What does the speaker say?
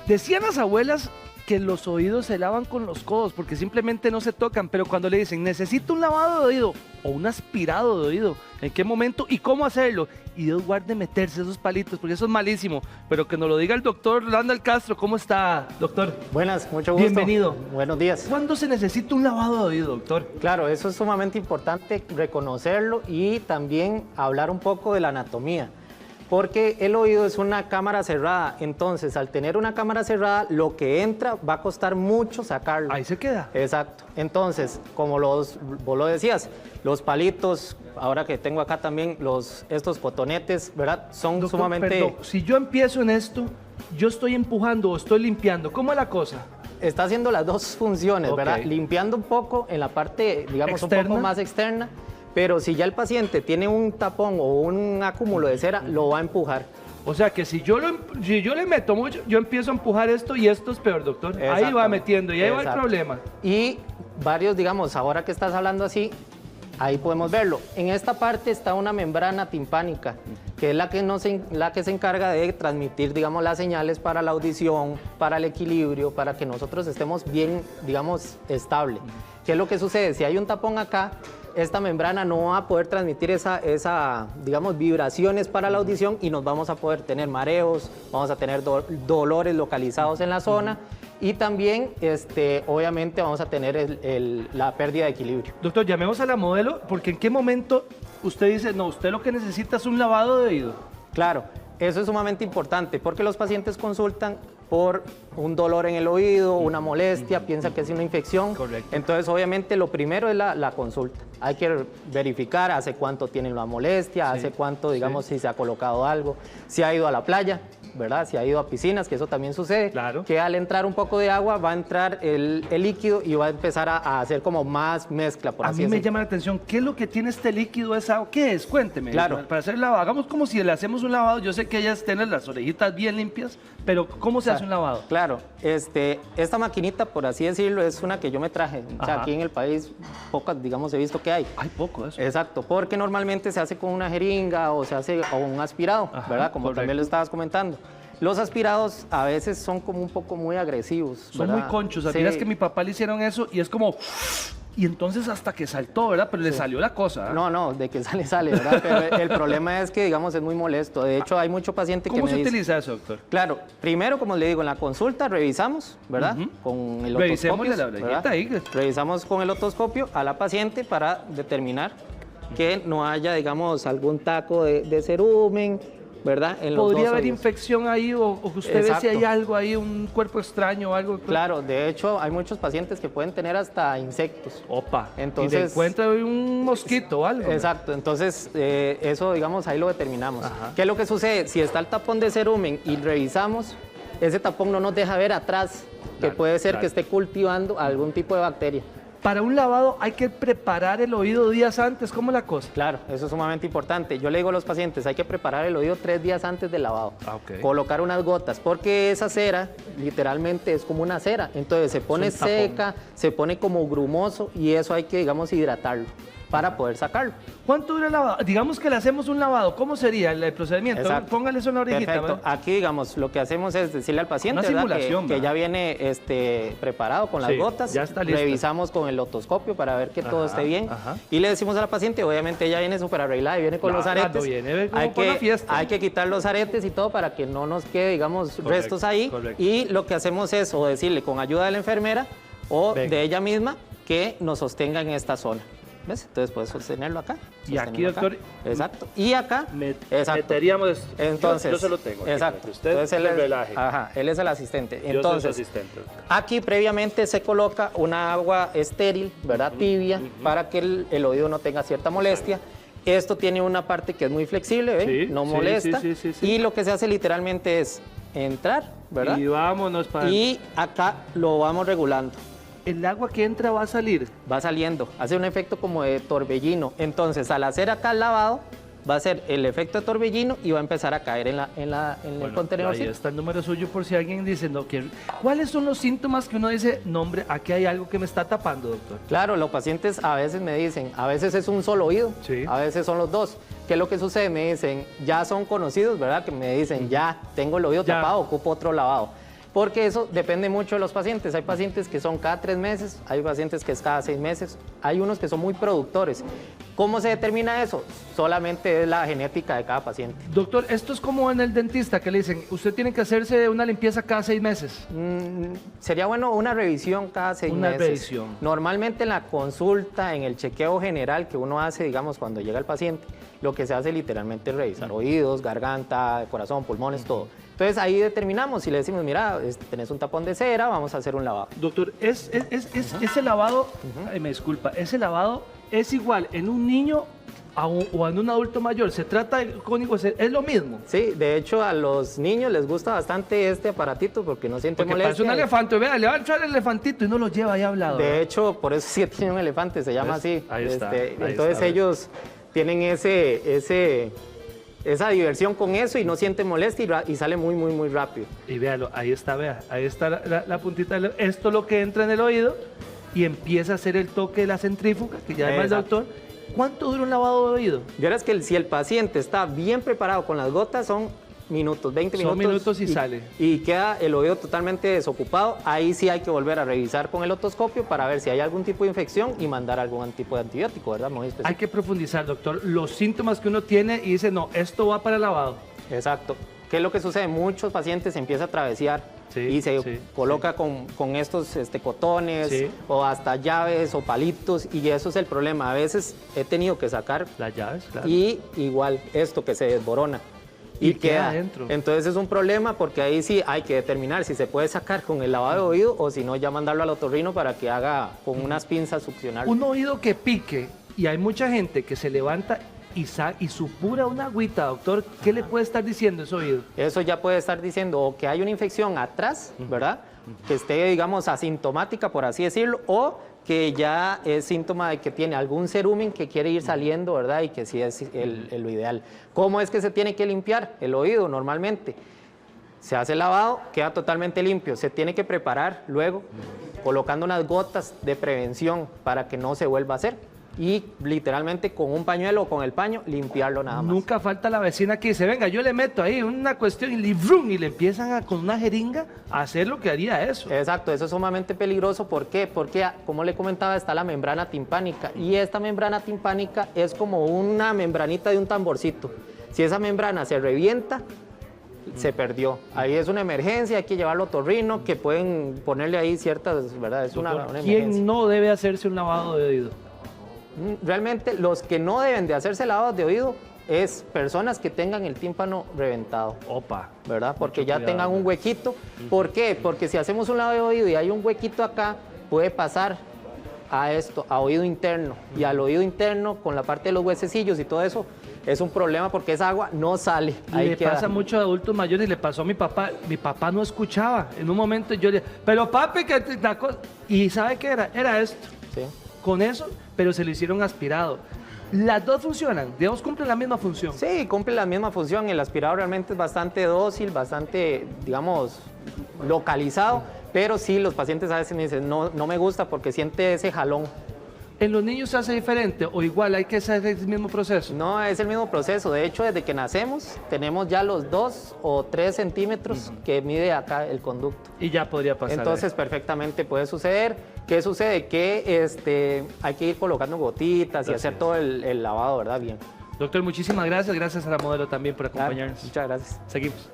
Decían las abuelas que los oídos se lavan con los codos porque simplemente no se tocan, pero cuando le dicen necesito un lavado de oído o un aspirado de oído, ¿en qué momento y cómo hacerlo? Y Dios guarde meterse esos palitos porque eso es malísimo, pero que nos lo diga el doctor Randall Castro. ¿Cómo está, doctor? Buenas, mucho gusto. Bienvenido. Buenos días. ¿Cuándo se necesita un lavado de oído, doctor? Claro, eso es sumamente importante reconocerlo y también hablar un poco de la anatomía. Porque el oído es una cámara cerrada, entonces al tener una cámara cerrada, lo que entra va a costar mucho sacarlo. Ahí se queda. Exacto. Entonces, como vos lo decías, los palitos, ahora que tengo acá también estos cotonetes, ¿verdad? Son Doctor, sumamente... perdón, si yo empiezo en esto, yo estoy empujando o estoy limpiando, ¿cómo es la cosa? Está haciendo las dos funciones, Ok. ¿verdad? Limpiando un poco en la parte, digamos, un ¿Externa? poco más externa, pero si ya el paciente tiene un tapón o un acúmulo de cera, lo va a empujar. O sea que si yo le meto mucho, yo empiezo a empujar esto y esto es peor, doctor. Ahí va Exactamente. metiendo y ahí va el Exacto. problema. Y varios, digamos, ahora que estás hablando así, ahí podemos verlo. En esta parte está una membrana timpánica, que es la que se encarga de transmitir, digamos, las señales para la audición, para el equilibrio, para que nosotros estemos bien, digamos, estable. ¿Qué es lo que sucede? Si hay un tapón acá, esta membrana no va a poder transmitir digamos, vibraciones para la audición y nos vamos a poder tener mareos, vamos a tener dolores localizados en la zona y también, obviamente, vamos a tener la pérdida de equilibrio. Doctor, llamemos a la modelo, porque ¿en qué momento usted dice, no, usted lo que necesita es un lavado de oído? Claro, eso es sumamente importante porque los pacientes consultan por un dolor en el oído, una molestia, piensan que es una infección. Correcto. Entonces, obviamente, lo primero es la consulta. Hay que verificar hace cuánto tienen la molestia, Sí, hace cuánto, digamos, sí. si se ha colocado algo, si ha ido a la playa, ¿verdad? Si ha ido a piscinas, que eso también sucede. Claro. Que al entrar un poco de agua va a entrar el líquido y va a empezar a hacer como más mezcla, por A así mí me decirlo. llama la atención, ¿qué es lo que tiene este líquido? ¿Qué es? Cuénteme. Claro. Para hacer lavado, hagamos como si le hacemos un lavado. Yo sé que ellas tienen las orejitas bien limpias, pero ¿cómo se hace un lavado? Claro, esta maquinita, por así decirlo, es una que yo me traje. O sea, Ajá. aquí en el país, pocas, digamos, he visto que hay. Hay poco de eso. Exacto, porque normalmente se hace con una jeringa o se hace con un aspirado, Ajá, ¿verdad? Como correcto. también lo estabas comentando. Los aspirados a veces son como un poco muy agresivos, Son ¿verdad? muy conchos. Sí. Miras que a mi papá le hicieron eso y es como... Y entonces hasta que saltó, ¿verdad? Pero le salió la cosa. ¿eh? No, de que sale, ¿verdad? Pero el problema es que, digamos, es muy molesto. De hecho, hay mucho paciente que ¿Cómo me se dice... utiliza eso, doctor? Claro, primero, como le digo, en la consulta revisamos, ¿verdad? Ujú. Con el Revisémosle otoscopio. la orejita ahí. Revisamos con el otoscopio a la paciente para determinar que no haya, digamos, algún taco de cerumen, ¿verdad? En los ¿Podría dos haber oídos. infección ahí o que usted ve si Exacto. hay algo ahí, un cuerpo extraño o algo? Claro, de hecho, hay muchos pacientes que pueden tener hasta insectos. Opa. Entonces- Y se encuentra un mosquito o algo. Exacto, entonces eso, digamos, ahí lo determinamos. Ajá. ¿Qué es lo que sucede? Si está el tapón de cerumen y revisamos, ese tapón no nos deja ver atrás, que Claro, puede ser claro. que esté cultivando algún tipo de bacteria. Para un lavado hay que preparar el oído días antes. ¿Cómo es la cosa? Claro, eso es sumamente importante. Yo le digo a los pacientes, hay que preparar el oído 3 días antes del lavado. Ah, ok. Colocar unas gotas, porque esa cera literalmente es como una cera. Entonces se pone Es un tapón. seca, se pone como grumoso y eso hay que, digamos, hidratarlo para poder sacarlo. ¿Cuánto dura el lavado? Digamos que le hacemos un lavado. ¿Cómo sería el procedimiento? Exacto. Póngale eso en la orejita. Perfecto. ¿verdad? Aquí, digamos, lo que hacemos es decirle al paciente, Una ¿verdad? simulación, que ¿verdad? ya viene preparado con las Sí, gotas. ya está listo. Revisamos con el otoscopio para ver que todo Ajá, esté bien. ajá. Y le decimos a la paciente, obviamente ella viene súper arreglada y viene con los Claro, aretes. viene como hay, por la que, fiesta. hay que quitar los aretes y todo para que no nos quede, digamos, Correcto, restos ahí. correcto. Y lo que hacemos es o decirle con ayuda de la enfermera o Venga. de ella misma que nos sostenga en esta zona. ¿Ves? Entonces puedes sostenerlo acá. Y aquí, sostenerlo acá. doctor, Exacto. Y acá. Exacto. meteríamos esto. Entonces, yo se lo tengo. aquí, exacto. para que Usted Entonces, se relaje. Ajá, él es el asistente. Yo soy su Entonces, asistente. aquí previamente se coloca una agua estéril, ¿verdad? Tibia, para que el oído no tenga cierta molestia. Esto tiene una parte que es muy flexible, ¿ven? Sí, No sí, molesta. sí. Y lo que se hace literalmente es entrar, ¿verdad? Y vámonos para... Y acá lo vamos regulando. El agua que entra va a salir. Va saliendo, hace un efecto como de torbellino. Entonces, al hacer acá el lavado, va a ser el efecto de torbellino y va a empezar a caer en el contenedor. Ahí está el número suyo por si alguien dice, no, ¿cuáles son los síntomas que uno dice, no, hombre, aquí hay algo que me está tapando, doctor? Claro, los pacientes a veces me dicen, a veces es un solo oído, Sí. a veces son los dos. ¿Qué es lo que sucede? Me dicen, ya son conocidos, ¿verdad? Que me dicen, ya tengo el oído Ya. tapado, ocupo otro lavado. porque eso depende mucho de los pacientes. Hay pacientes que son cada 3 meses, hay pacientes que es cada 6 meses, hay unos que son muy productores. ¿Cómo se determina eso? Solamente es la genética de cada paciente. Doctor, esto es como en el dentista que le dicen, usted tiene que hacerse una limpieza cada 6 meses. Sería bueno una revisión cada 6 meses. Una revisión. Normalmente en la consulta, en el chequeo general que uno hace, digamos, cuando llega el paciente, lo que se hace literalmente es revisar oídos, garganta, corazón, pulmones, todo. Entonces ahí determinamos, si le decimos, mira, tenés un tapón de cera, vamos a hacer un lavado. Doctor, ese lavado, ay, me disculpa, ese lavado es igual en un niño o en un adulto mayor. Se trata de cónico, es lo mismo. Sí, de hecho a los niños les gusta bastante este aparatito porque no sienten Porque molestia. parece un elefante, vea, le va a entrar el elefantito y no lo lleva ahí hablado. De hecho, por eso sí tiene un elefante, se llama ¿Ves? así. Ahí está, ahí entonces está, ellos tienen esa diversión con eso y no sienten molestia y sale muy, muy, muy rápido. Y véalo, ahí está, vea, ahí está la puntita. Esto es lo que entra en el oído y empieza a hacer el toque de la centrífuga, que ya llama el Exacto. doctor. ¿Cuánto dura un lavado de oído? Verás que si el paciente está bien preparado con las gotas, son minutos, 20 Son minutos. minutos y sale. Y queda el oído totalmente desocupado. Ahí sí hay que volver a revisar con el otoscopio para ver si hay algún tipo de infección y mandar algún tipo de antibiótico, ¿verdad? Muy específico. Hay que profundizar, doctor, los síntomas que uno tiene y dice, no, esto va para el lavado. Exacto. ¿Qué es lo que sucede? Muchos pacientes se empieza a travesear Sí, y se sí, coloca con estos cotones Sí. o hasta llaves o palitos y eso es el problema. A veces he tenido que sacar Las llaves, claro. y igual esto que se desborona Y y queda queda adentro. Entonces es un problema porque ahí sí hay que determinar si se puede sacar con el lavado de oído o si no ya mandarlo al otorrino para que haga con unas pinzas succionar. Un oído que pique y hay mucha gente que se levanta y supura una agüita, doctor, ¿qué le puede estar diciendo ese oído? Eso ya puede estar diciendo o que hay una infección atrás, ¿verdad? Que esté, digamos, asintomática, por así decirlo, o que ya es síntoma de que tiene algún cerumen que quiere ir saliendo, ¿verdad? Y que sí es lo ideal. ¿Cómo es que se tiene que limpiar el oído normalmente? Se hace el lavado, queda totalmente limpio. Se tiene que preparar luego colocando unas gotas de prevención para que no se vuelva a hacer. Y literalmente con un pañuelo o con el paño limpiarlo nada más. Nunca falta la vecina que dice, venga, yo le meto ahí una cuestión y le empiezan con una jeringa a hacer lo que haría eso. Exacto, eso es sumamente peligroso. ¿Por qué? Porque, como le comentaba, está la membrana timpánica y esta membrana timpánica es como una membranita de un tamborcito. Si esa membrana se revienta, se perdió. Ahí es una emergencia, hay que llevarlo a otorrino, que pueden ponerle ahí ciertas, ¿verdad? Es una emergencia. ¿Quién no debe hacerse un lavado de oído? Realmente los que no deben de hacerse lavados de oído es personas que tengan el tímpano reventado. Opa. ¿Verdad? Porque Mucho ya cuidado. tengan un huequito. ¿Por qué? Porque si hacemos un lavado de oído y hay un huequito acá, puede pasar a esto, a oído interno. Y al oído interno, con la parte de los huesecillos y todo eso, es un problema porque esa agua no sale. Ahí Le queda. pasa mucho a adultos mayores y le pasó a mi papá. Mi papá no escuchaba. En un momento yo le pero papi, que la cosa... ¿Y sabe qué era? Era esto. Sí. Con eso, pero se lo hicieron aspirado. Las dos funcionan, digamos, cumplen la misma función. Sí, cumple la misma función. El aspirado realmente es bastante dócil, bastante, digamos, localizado, pero sí, los pacientes a veces me dicen, no me gusta porque siente ese jalón. ¿En los niños se hace diferente o igual hay que hacer el mismo proceso? No, es el mismo proceso. De hecho, desde que nacemos, tenemos ya los 2 o 3 centímetros que mide acá el conducto. Y ya podría pasar. Entonces, perfectamente puede suceder. ¿Qué sucede? Que hay que ir colocando gotitas y hacer todo el lavado, ¿verdad? Bien. Doctor, muchísimas gracias. Gracias a la modelo también por acompañarnos. Muchas gracias. Seguimos.